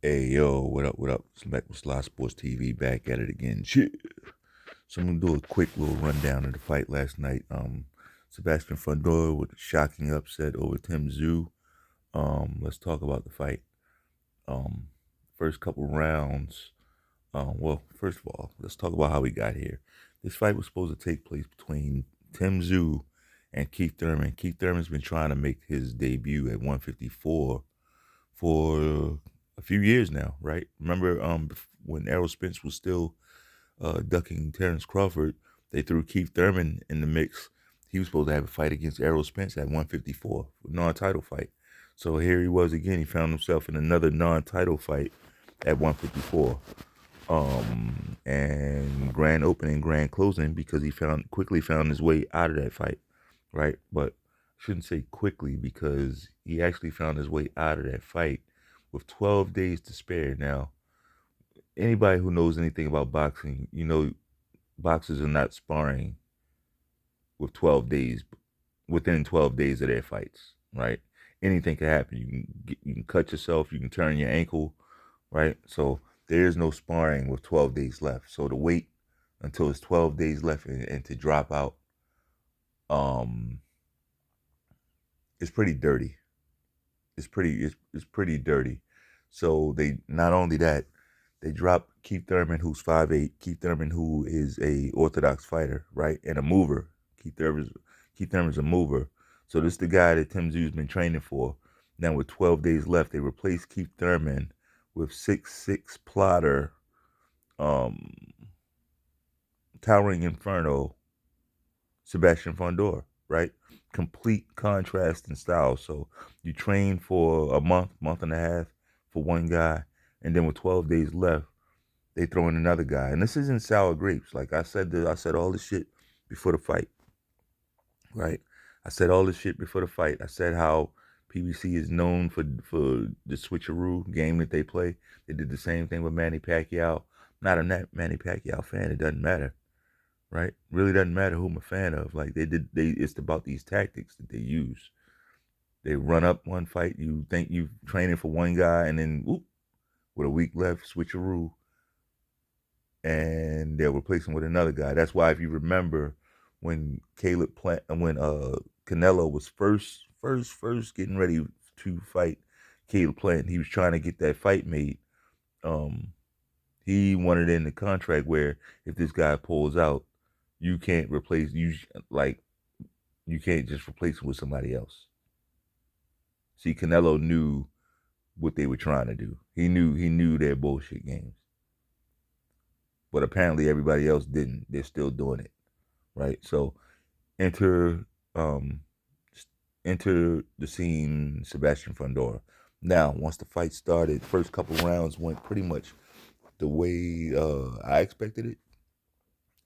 Hey yo, what up? What up? It's back with Selah Sports TV, back at it again. Shit. So I'm gonna do a quick little rundown of the fight last night. Sebastian Fundora with a shocking upset over Tszyu. Let's talk about the fight. Um, First couple rounds. Well, first of all, let's talk about how we got here. This fight was supposed to take place between Tszyu and Keith Thurman. Keith Thurman's been trying to make his debut at 154 for a few years now, right? Remember when Errol Spence was still ducking Terrence Crawford, they threw Keith Thurman in the mix. He was supposed to have a fight against Errol Spence at 154, non-title fight. So here he was again. He found himself in another non-title fight at 154. And grand opening, grand closing, because he quickly found his way out of that fight, right? But I shouldn't say quickly, because he actually found his way out of that fight with 12 days to spare. Now, anybody who knows anything about boxing, boxers are not sparring with 12 days, within 12 days of their fights, right? Anything can happen. You can cut yourself, you can turn your ankle, right? So there is no sparring with 12 days left. So to wait until it's 12 days left and to drop out, um, it's pretty dirty. It's pretty dirty. So they not only that, they dropped Keith Thurman, who's 5'8", Keith Thurman, who is a orthodox fighter, right, and a mover. Keith Thurman's a mover. So this is the guy that Tszyu has been training for. Now with 12 days left, they replaced Keith Thurman with 6'6" plotter, um, towering inferno, Sebastian Fundora, right? Complete contrast in style. So you train for a month and a half for one guy, and then with 12 days left, they throw in another guy. And this isn't sour grapes. Like I said all this shit before the fight, right? I said all this shit before the fight. I said how PBC is known for the switcheroo game that they play. They did the same thing with Manny Pacquiao. Not a Manny Pacquiao fan. It doesn't matter, right? Really doesn't matter who I'm a fan of. Like it's about these tactics that they use. They run up one fight. You think you training for one guy, and then whoop, with a week left, switcheroo, and they'll replace him with another guy. That's why if you remember when Canelo was first getting ready to fight Caleb Plant, he was trying to get that fight made. Um, he wanted in the contract where if this guy pulls out, you can't replace you can't just replace him with somebody else. See, Canelo knew what they were trying to do. He knew their bullshit games. But apparently everybody else didn't. They're still doing it. Right? So enter um enter the scene Sebastian Fundora. Now, once the fight started, first couple rounds went pretty much the way I expected it.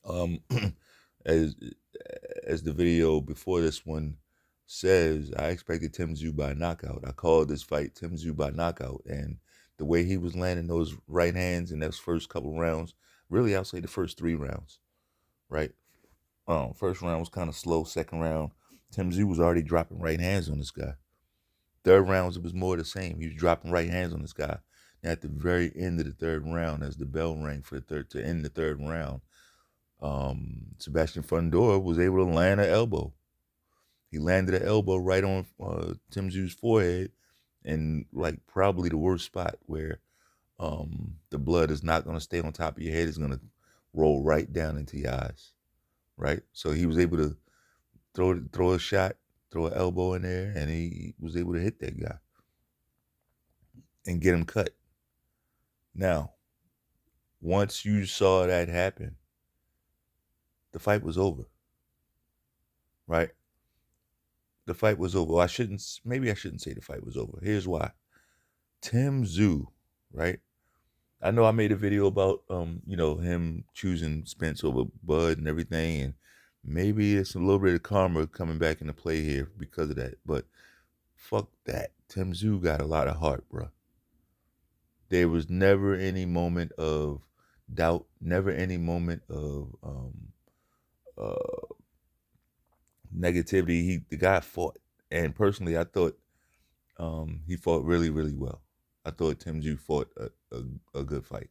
Um as as the video before this one says, I expected Tszyu by knockout. I called this fight Tszyu by knockout, and the way he was landing those right hands in those first couple rounds, really I'll say the first 3 rounds, right? First round was kind of slow. Second round, Tszyu was already dropping right hands on this guy. Third rounds, it was more the same. He was dropping right hands on this guy. Now, at the very end of the third round, as the bell rang for the third to end the third round, Sebastian Fundora was able to land an elbow. He landed an elbow right on Tszyu's forehead, and like probably the worst spot where the blood is not going to stay on top of your head. It's going to roll right down into your eyes, right? So he was able to throw a shot, throw an elbow in there, and he was able to hit that guy and get him cut. Now, once you saw that happen, the fight was over, right? The fight was over. Maybe I shouldn't say the fight was over. Here's why. Tszyu, right? I know I made a video about him choosing Spence over Bud and everything, and maybe it's a little bit of karma coming back into play here because of that. But fuck that. Tszyu got a lot of heart, bro. There was never any moment of doubt, never any moment of uh, negativity. The guy fought, and personally, I thought he fought really, really well. I thought Tszyu fought a good fight.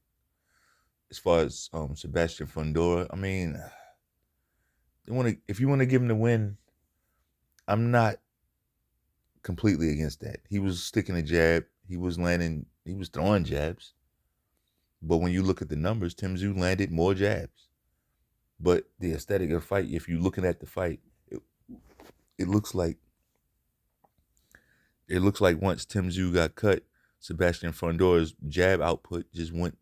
As far as Sebastian Fundora, I mean, if you want to give him the win, I'm not completely against that. He was sticking a jab. He was throwing jabs. But when you look at the numbers, Tszyu landed more jabs. But the aesthetic of the fight, if you're looking at the fight, it looks like once Tszyu got cut, Sebastian Fundora's jab output just went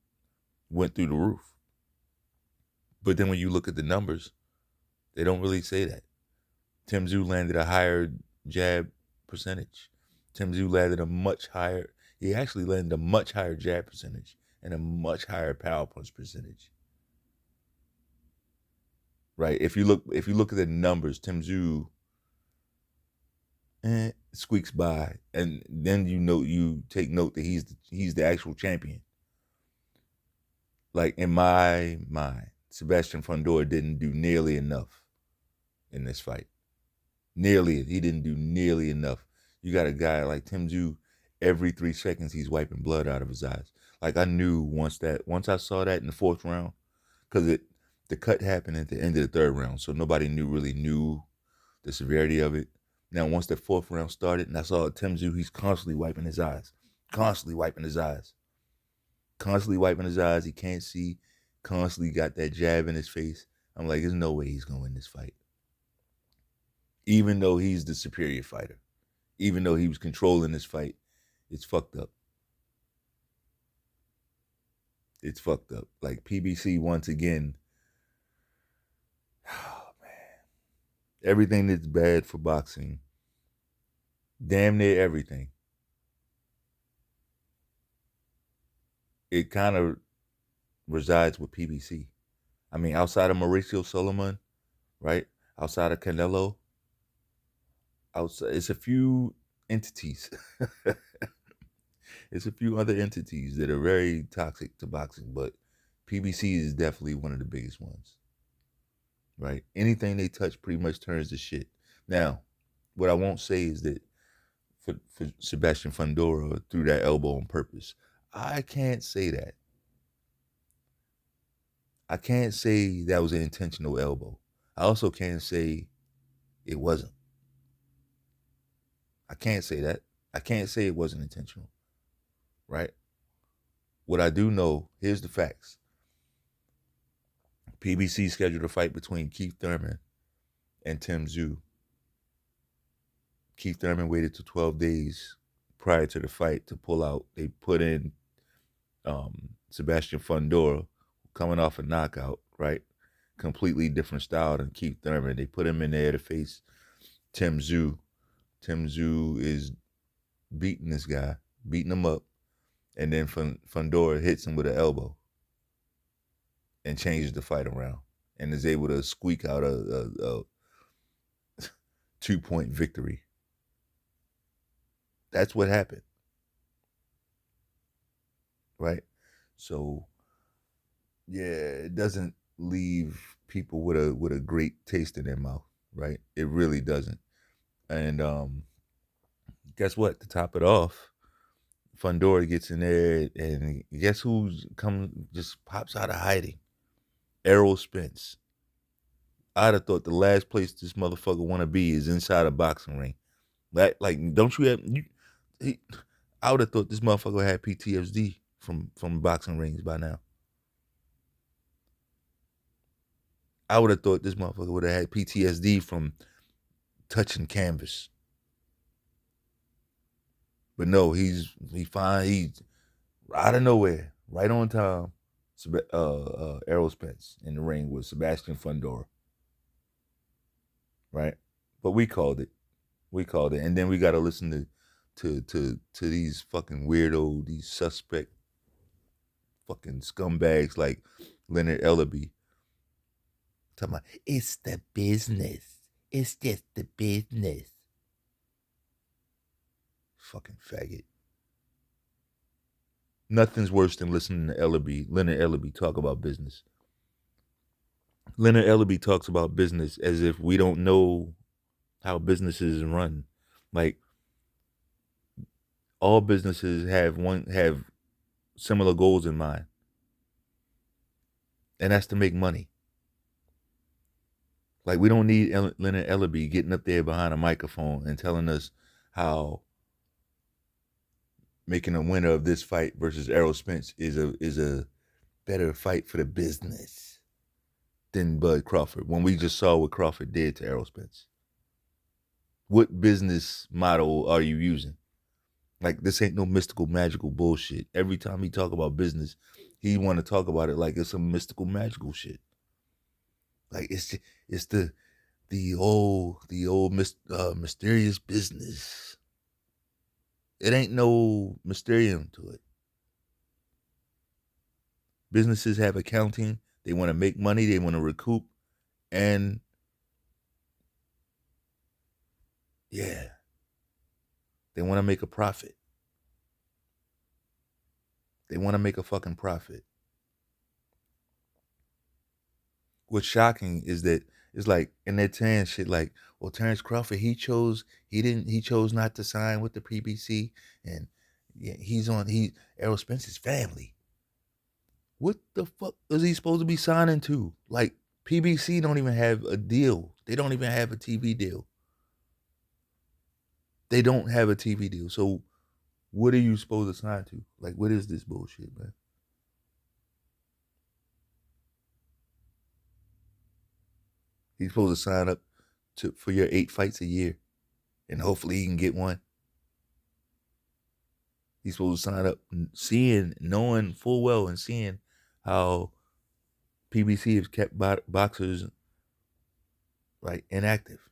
through the roof. But then when you look at the numbers, they don't really say that. Tszyu landed a higher jab percentage. Tszyu landed he actually landed a much higher jab percentage and a much higher power punch percentage. Right? If you look at the numbers, Tszyu squeaks by, and then you take note that he's the actual champion. Like, in my mind, Sebastian Fundora didn't do nearly enough in this fight. He didn't do nearly enough. You got a guy like Tszyu, every 3 seconds he's wiping blood out of his eyes. Like, I knew once I saw that in the 4th round, because the cut happened at the end of the 3rd round, so nobody really knew the severity of it. Now, once the 4th round started, and I saw Tszyu, he's constantly wiping his eyes. He can't see. Constantly got that jab in his face. I'm like, there's no way he's going to win this fight. Even though he's the superior fighter. Even though he was controlling this fight. It's fucked up. Like, PBC, once again. Oh, man. Everything that's bad for boxing. Damn near everything. It kind of resides with PBC. I mean, outside of Mauricio Solomon, right? Outside of Canelo, it's a few entities. It's a few other entities that are very toxic to boxing, but PBC is definitely one of the biggest ones, right? Anything they touch pretty much turns to shit. Now, what I won't say is that for Sebastian Fundora threw that elbow on purpose. I can't say that. I can't say that was an intentional elbow. I also can't say it wasn't. I can't say that. I can't say it wasn't intentional, right? What I do know, here's the facts. PBC scheduled a fight between Keith Thurman and Tszyu. Keith Thurman waited till 12 days prior to the fight to pull out. They put in Sebastian Fundora, coming off a knockout, right? Completely different style than Keith Thurman. They put him in there to face Tszyu. Tszyu is beating this guy, beating him up, and then Fundora hits him with an elbow and changes the fight around and is able to squeak out a 2-point victory. That's what happened, right? So, yeah, it doesn't leave people with a great taste in their mouth, right? It really doesn't. And guess what? To top it off, Fundora gets in there, and guess who's just pops out of hiding? Errol Spence. I'd have thought the last place this motherfucker want to be is inside a boxing ring. Like, don't you have I would have thought this motherfucker had PTSD from boxing rings by now. I would have thought this motherfucker would have had PTSD from touching canvas. But no, he's fine. He's out of nowhere, right on time. Errol Spence in the ring with Sebastian Fundora. Right? But we called it. And then we gotta listen to these fucking weirdo, these suspect fucking scumbags like Leonard Ellaby. Talking about, it's the business. It's just the business. Fucking faggot. Nothing's worse than listening to Leonard Ellaby talk about business. Leonard Ellaby talks about business as if we don't know how businesses run. Like, All businesses have similar goals in mind, and that's to make money. Like, we don't need Leonard Ellerby getting up there behind a microphone and telling us how making a winner of this fight versus Errol Spence is a better fight for the business than Bud Crawford, when we just saw what Crawford did to Errol Spence. What business model are you using? Like, this ain't no mystical, magical bullshit. Every time he talk about business, he want to talk about it like it's some mystical, magical shit. Like, it's the old mysterious business. It ain't no mysterium to it. Businesses have accounting. They want to make money. They want to recoup. And yeah, they want to make a profit. They want to make a fucking profit. What's shocking is that it's like, and they're saying shit like, well, Terrence Crawford, he chose not to sign with the PBC, and yeah, Errol Spence's family. What the fuck is he supposed to be signing to? Like, PBC don't even have a deal. They don't even have a TV deal. They don't have a TV deal. So what are you supposed to sign to? Like, what is this bullshit, man? He's supposed to sign up for your 8 fights a year, and hopefully he can get one. He's supposed to sign up knowing full well and seeing how PBC has kept boxers like inactive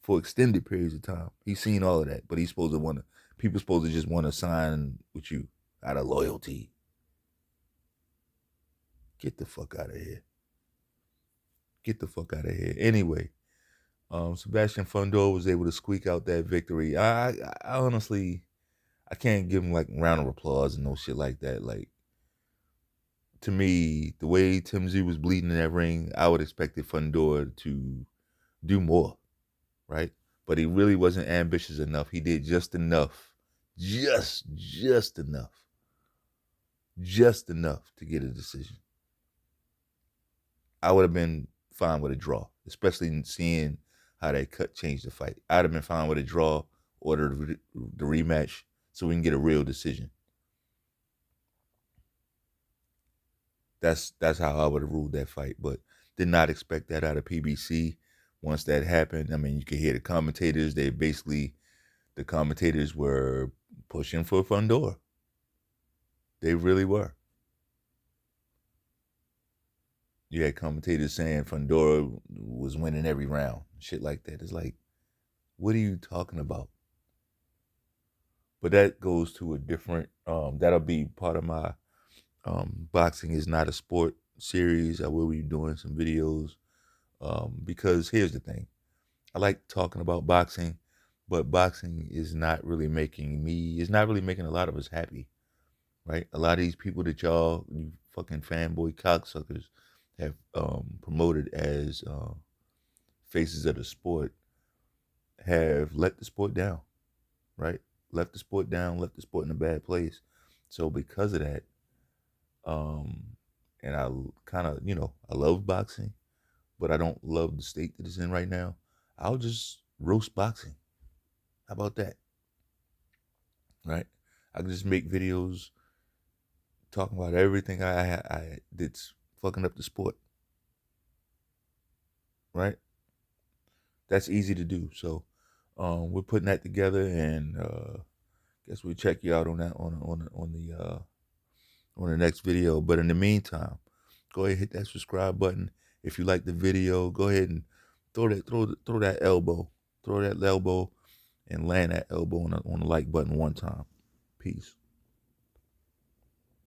for extended periods of time. He's seen all of that, but he's supposed to people supposed to just want to sign with you out of loyalty. Get the fuck out of here. Get the fuck out of here. Anyway, Sebastian Fundora was able to squeak out that victory. I honestly, I can't give him like a round of applause and no shit like that. Like, to me, the way Tszyu was bleeding in that ring, I would expect Fundora to do more, right? But he really wasn't ambitious enough. He did just enough, just enough to get a decision. I would have been fine with a draw, especially seeing how that cut changed the fight. I'd have been fine with a draw or the rematch so we can get a real decision. That's how I would have ruled that fight, but did not expect that out of PBC. Once that happened, I mean, you could hear the commentators. The commentators were pushing for Fundora. They really were. You had commentators saying Fundora was winning every round, shit like that. It's like, what are you talking about? But that goes to a different, that'll be part of my Boxing Is Not a Sport series. I will be doing some videos because here's the thing. I like talking about boxing, but boxing is not really making a lot of us happy, right? A lot of these people that you fucking fanboy cocksuckers have promoted as faces of the sport have let the sport down, right? Left the sport in a bad place. So because of that, and I kind of, I love boxing, but I don't love the state that it's in right now. I'll just roast boxing. How about that? Right? I can just make videos talking about everything I that's fucking up the sport. Right? That's easy to do. So we're putting that together, and guess we'll check you out on that on the next video. But in the meantime, go ahead and hit that subscribe button. If you like the video, go ahead and throw that elbow and land that elbow on the like button one time. Peace.